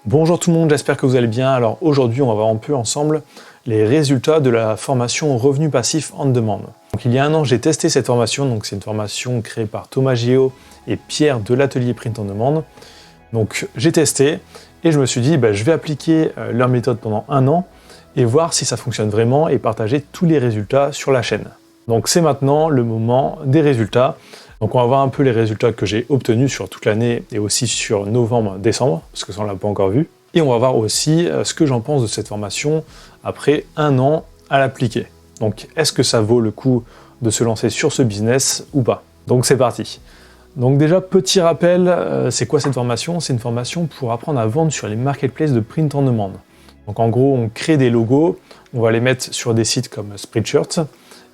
Bonjour tout le monde, j'espère que vous allez bien. Alors aujourd'hui, on va voir un peu ensemble les résultats de la formation Revenu Passif en demande. Donc il y a un an, j'ai testé cette formation, donc c'est une formation créée par Thomas Géo et Pierre de l'atelier Print en demande. Donc j'ai testé et je me suis dit, je vais appliquer leur méthode pendant un an et voir si ça fonctionne vraiment et partager tous les résultats sur la chaîne. Donc c'est maintenant le moment des résultats. Donc on va voir un peu les résultats que j'ai obtenus sur toute l'année et aussi sur novembre-décembre, parce que ça on l'a pas encore vu. Et on va voir aussi ce que j'en pense de cette formation après un an à l'appliquer. Donc est-ce que ça vaut le coup de se lancer sur ce business ou pas? Donc c'est parti. Donc déjà, petit rappel, c'est quoi cette formation? C'est une formation pour apprendre à vendre sur les marketplaces de print en demande. Donc en gros, on crée des logos, on va les mettre sur des sites comme Spreadshirt,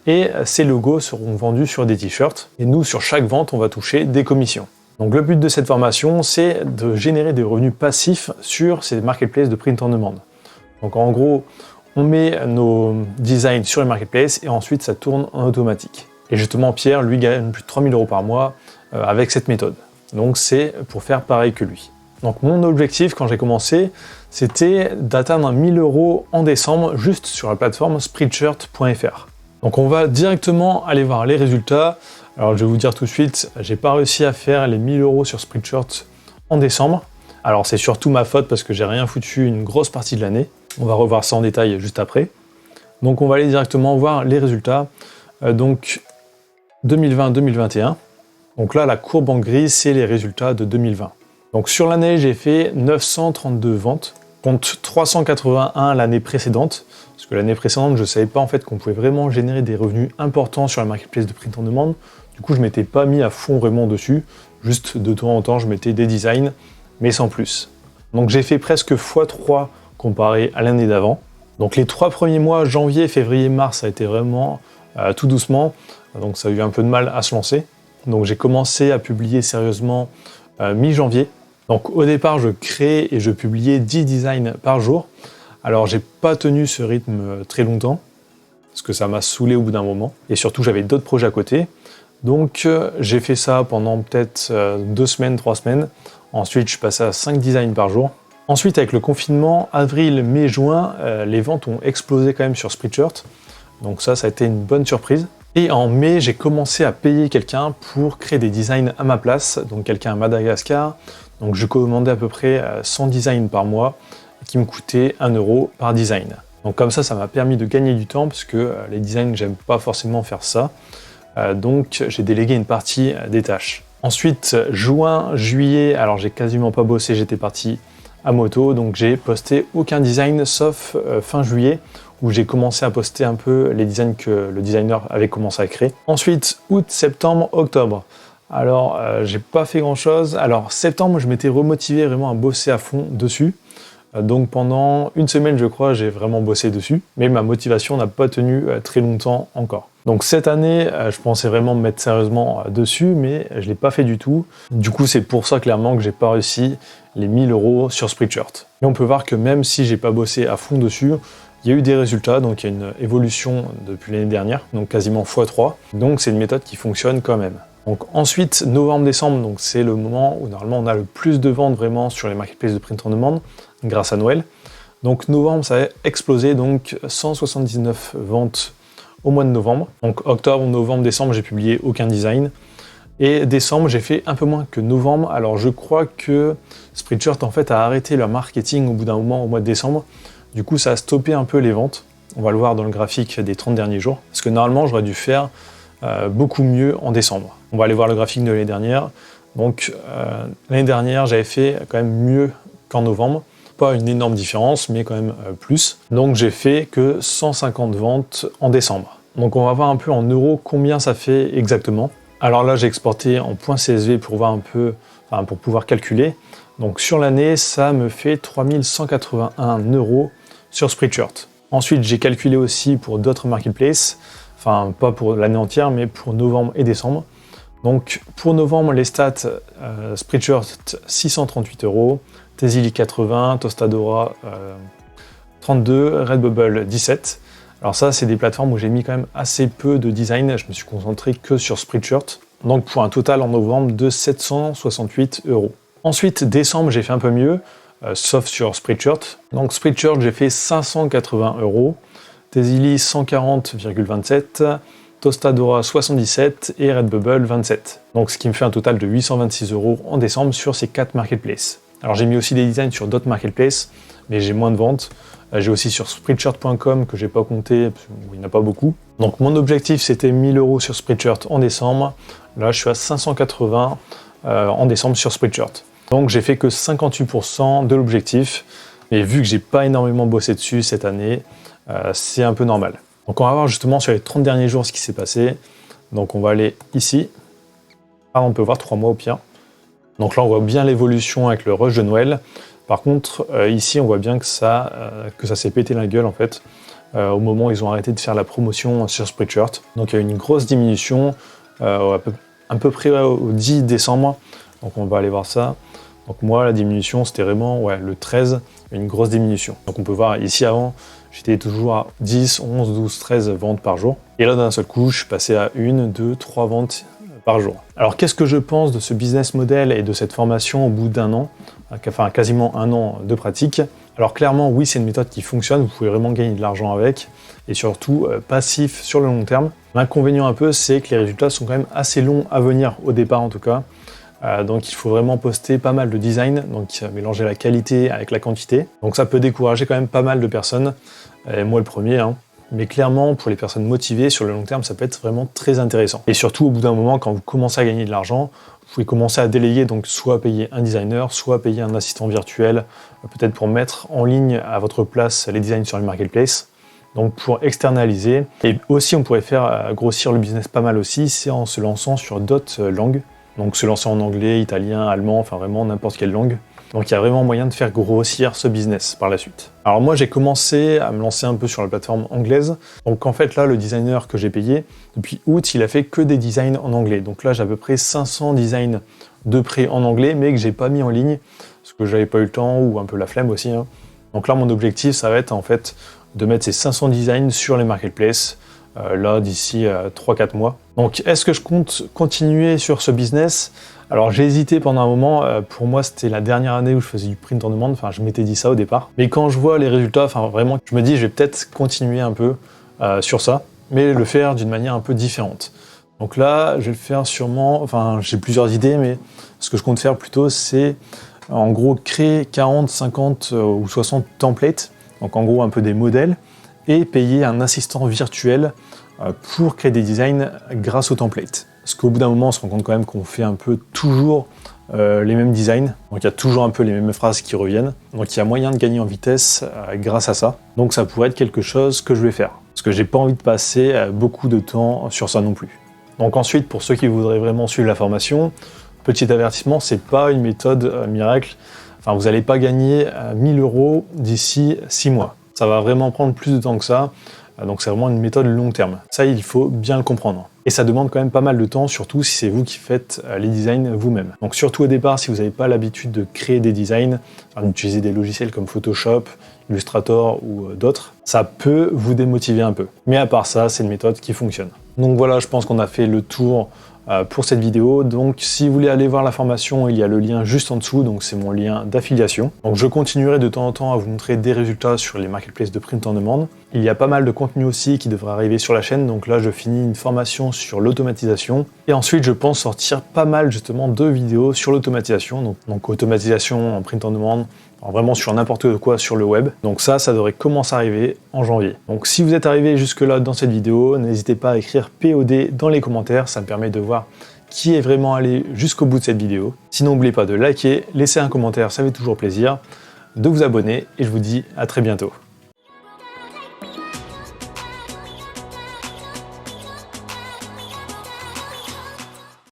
et ces logos seront vendus sur des t-shirts. Et nous, sur chaque vente, on va toucher des commissions. Donc le but de cette formation, c'est de générer des revenus passifs sur ces marketplaces de print en demande. Donc en gros, on met nos designs sur les marketplaces et ensuite ça tourne en automatique. Et justement, Pierre, lui, gagne plus de 3 000 € par mois avec cette méthode. Donc c'est pour faire pareil que lui. Donc mon objectif quand j'ai commencé, c'était d'atteindre 1 000 € en décembre juste sur la plateforme spreadshirt.fr. Donc on va directement aller voir les résultats. Alors je vais vous dire tout de suite, j'ai pas réussi à faire les 1 000 € sur Spreadshirt en décembre. Alors c'est surtout ma faute parce que j'ai rien foutu une grosse partie de l'année. On va revoir ça en détail juste après. Donc on va aller directement voir les résultats. Donc 2020-2021. Donc là la courbe en gris c'est les résultats de 2020. Donc sur l'année j'ai fait 932 ventes. Contre 381 l'année précédente, parce que l'année précédente, je ne savais pas en fait qu'on pouvait vraiment générer des revenus importants sur la marketplace de print en demande. Du coup, je ne m'étais pas mis à fond vraiment dessus, juste de temps en temps, je mettais des designs, mais sans plus. Donc j'ai fait presque x3 comparé à l'année d'avant. Donc les 3 premiers mois, janvier, février, mars, ça a été vraiment tout doucement, donc ça a eu un peu de mal à se lancer. Donc j'ai commencé à publier sérieusement mi-janvier. Donc au départ, je créais et je publiais 10 designs par jour. Alors j'ai pas tenu ce rythme très longtemps, parce que ça m'a saoulé au bout d'un moment. Et surtout, j'avais d'autres projets à côté. Donc j'ai fait ça pendant peut-être 2 semaines, 3 semaines. Ensuite, je suis passé à 5 designs par jour. Ensuite, avec le confinement, avril, mai, juin, les ventes ont explosé quand même sur Spreadshirt. Donc ça a été une bonne surprise. Et en mai, j'ai commencé à payer quelqu'un pour créer des designs à ma place. Donc quelqu'un à Madagascar. Donc je commandais à peu près 100 designs par mois qui me coûtaient 1 € par design. Donc comme ça m'a permis de gagner du temps parce que les designs, j'aime pas forcément faire ça. Donc j'ai délégué une partie des tâches. Ensuite, juin, juillet, alors j'ai quasiment pas bossé, j'étais parti à moto. Donc j'ai posté aucun design sauf fin juillet où j'ai commencé à poster un peu les designs que le designer avait commencé à créer. Ensuite, août, septembre, octobre. Alors, j'ai pas fait grand chose. Alors, septembre, je m'étais remotivé vraiment à bosser à fond dessus. Donc, pendant une semaine, je crois, j'ai vraiment bossé dessus. Mais ma motivation n'a pas tenu très longtemps encore. Donc, cette année, je pensais vraiment me mettre sérieusement dessus, mais je l'ai pas fait du tout. Du coup, c'est pour ça, clairement, que j'ai pas réussi les 1 000 € sur Spreadshirt. Et on peut voir que même si j'ai pas bossé à fond dessus, il y a eu des résultats. Donc, il y a une évolution depuis l'année dernière, donc quasiment x3. Donc, c'est une méthode qui fonctionne quand même. Donc ensuite, novembre-décembre, donc c'est le moment où normalement on a le plus de ventes vraiment sur les marketplaces de print en demande, grâce à Noël. Donc novembre, ça a explosé, donc 179 ventes au mois de novembre. Donc octobre, novembre, décembre, j'ai publié aucun design. Et décembre, j'ai fait un peu moins que novembre. Alors je crois que Spreadshirt en fait a arrêté leur marketing au bout d'un moment au mois de décembre. Du coup, ça a stoppé un peu les ventes. On va le voir dans le graphique des 30 derniers jours. Parce que normalement, j'aurais dû faire beaucoup mieux en décembre. On va aller voir le graphique de l'année dernière. Donc l'année dernière, j'avais fait quand même mieux qu'en novembre. Pas une énorme différence, mais quand même plus. Donc j'ai fait que 150 ventes en décembre. Donc on va voir un peu en euros combien ça fait exactement. Alors là, j'ai exporté en .csv pour voir un peu, pour pouvoir calculer. Donc sur l'année, ça me fait 3 181 € sur Spreadshirt. Ensuite, j'ai calculé aussi pour d'autres marketplaces. Enfin, pas pour l'année entière, mais pour novembre et décembre. Donc, pour novembre, les stats, Spreadshirt, 638 €, Tezili 80, Tostadora 32, Redbubble 17. Alors ça, c'est des plateformes où j'ai mis quand même assez peu de design. Je me suis concentré que sur Spreadshirt. Donc, pour un total en novembre de 768 €. Ensuite, décembre, j'ai fait un peu mieux. sauf sur Spreadshirt. Donc Spreadshirt, j'ai fait 580 €, Tezily 140,27, Tostadora 77 et Redbubble 27. Donc ce qui me fait un total de 826 € en décembre sur ces 4 marketplaces. Alors j'ai mis aussi des designs sur d'autres marketplaces, mais j'ai moins de ventes. J'ai aussi sur Spreadshirt.com que j'ai pas compté, parce qu'il n'y en a pas beaucoup. Donc mon objectif c'était 1000 € sur Spreadshirt en décembre. Là je suis à 580 en décembre sur Spreadshirt. Donc j'ai fait que 58% de l'objectif. Et vu que j'ai pas énormément bossé dessus cette année, c'est un peu normal. Donc on va voir justement sur les 30 derniers jours ce qui s'est passé. Donc on va aller ici. Ah, on peut voir 3 mois au pire. Donc là on voit bien l'évolution avec le rush de Noël. Par contre ici on voit bien que ça s'est pété la gueule en fait. Au moment où ils ont arrêté de faire la promotion sur Spreadshirt. Donc il y a eu une grosse diminution à peu près au 10 décembre. Donc on va aller voir ça. Donc moi la diminution c'était vraiment le 13, une grosse diminution. Donc on peut voir ici avant j'étais toujours à 10, 11, 12, 13 ventes par jour. Et là d'un seul coup je suis passé à 1, 2, 3 ventes par jour. Alors qu'est-ce que je pense de ce business model et de cette formation au bout d'un an, enfin quasiment un an de pratique? Alors clairement oui c'est une méthode qui fonctionne, vous pouvez vraiment gagner de l'argent avec et surtout passif sur le long terme. L'inconvénient un peu c'est que les résultats sont quand même assez longs à venir au départ en tout cas. Donc il faut vraiment poster pas mal de design, donc mélanger la qualité avec la quantité. Donc ça peut décourager quand même pas mal de personnes, et moi le premier. Mais clairement, pour les personnes motivées, sur le long terme, ça peut être vraiment très intéressant. Et surtout, au bout d'un moment, quand vous commencez à gagner de l'argent, vous pouvez commencer à déléguer, donc soit payer un designer, soit payer un assistant virtuel, peut-être pour mettre en ligne à votre place les designs sur le marketplace. Donc pour externaliser. Et aussi, on pourrait faire grossir le business pas mal aussi, c'est en se lançant sur d'autres langues. Donc se lancer en anglais, italien, allemand, enfin vraiment n'importe quelle langue. Donc il y a vraiment moyen de faire grossir ce business par la suite. Alors moi j'ai commencé à me lancer un peu sur la plateforme anglaise. Donc en fait là le designer que j'ai payé, depuis août il a fait que des designs en anglais. Donc là j'ai à peu près 500 designs de près en anglais mais que j'ai pas mis en ligne parce que j'avais pas eu le temps ou un peu la flemme aussi. Donc là mon objectif ça va être en fait de mettre ces 500 designs sur les marketplaces. Là d'ici 3-4 mois. Donc est-ce que je compte continuer sur ce business? Alors j'ai hésité pendant un moment, pour moi c'était la dernière année où je faisais du print on demand, enfin je m'étais dit ça au départ. Mais quand je vois les résultats, enfin vraiment je me dis je vais peut-être continuer un peu sur ça, mais le faire d'une manière un peu différente. Donc là je vais le faire sûrement, enfin j'ai plusieurs idées, mais ce que je compte faire plutôt c'est en gros créer 40, 50 ou 60 templates, donc en gros un peu des modèles, et payer un assistant virtuel pour créer des designs grâce au template. Parce qu'au bout d'un moment, on se rend compte quand même qu'on fait un peu toujours les mêmes designs. Donc il y a toujours un peu les mêmes phrases qui reviennent. Donc il y a moyen de gagner en vitesse grâce à ça. Donc ça pourrait être quelque chose que je vais faire. Parce que j'ai pas envie de passer beaucoup de temps sur ça non plus. Donc ensuite, pour ceux qui voudraient vraiment suivre la formation, petit avertissement, c'est pas une méthode miracle. Enfin, vous n'allez pas gagner 1000 € d'ici 6 mois. Ça va vraiment prendre plus de temps que ça, donc c'est vraiment une méthode long terme. Ça, il faut bien le comprendre. Et ça demande quand même pas mal de temps, surtout si c'est vous qui faites les designs vous-même. Donc surtout au départ, si vous n'avez pas l'habitude de créer des designs, d'utiliser des logiciels comme Photoshop, Illustrator ou d'autres, ça peut vous démotiver un peu. Mais à part ça, c'est une méthode qui fonctionne. Donc voilà, je pense qu'on a fait le tour pour cette vidéo. Donc si vous voulez aller voir la formation, il y a le lien juste en dessous, donc c'est mon lien d'affiliation. Donc je continuerai de temps en temps à vous montrer des résultats sur les marketplaces de print on demand. Il y a pas mal de contenu aussi qui devrait arriver sur la chaîne, donc là je finis une formation sur l'automatisation et ensuite je pense sortir pas mal justement de vidéos sur l'automatisation, donc automatisation en print on demand, vraiment sur n'importe quoi sur le web. Donc ça devrait commencer à arriver en janvier. Donc si vous êtes arrivé jusque là dans cette vidéo, n'hésitez pas à écrire POD dans les commentaires, ça me permet de voir qui est vraiment allé jusqu'au bout de cette vidéo. Sinon n'oubliez pas de liker, laisser un commentaire, ça fait toujours plaisir, de vous abonner et je vous dis à très bientôt.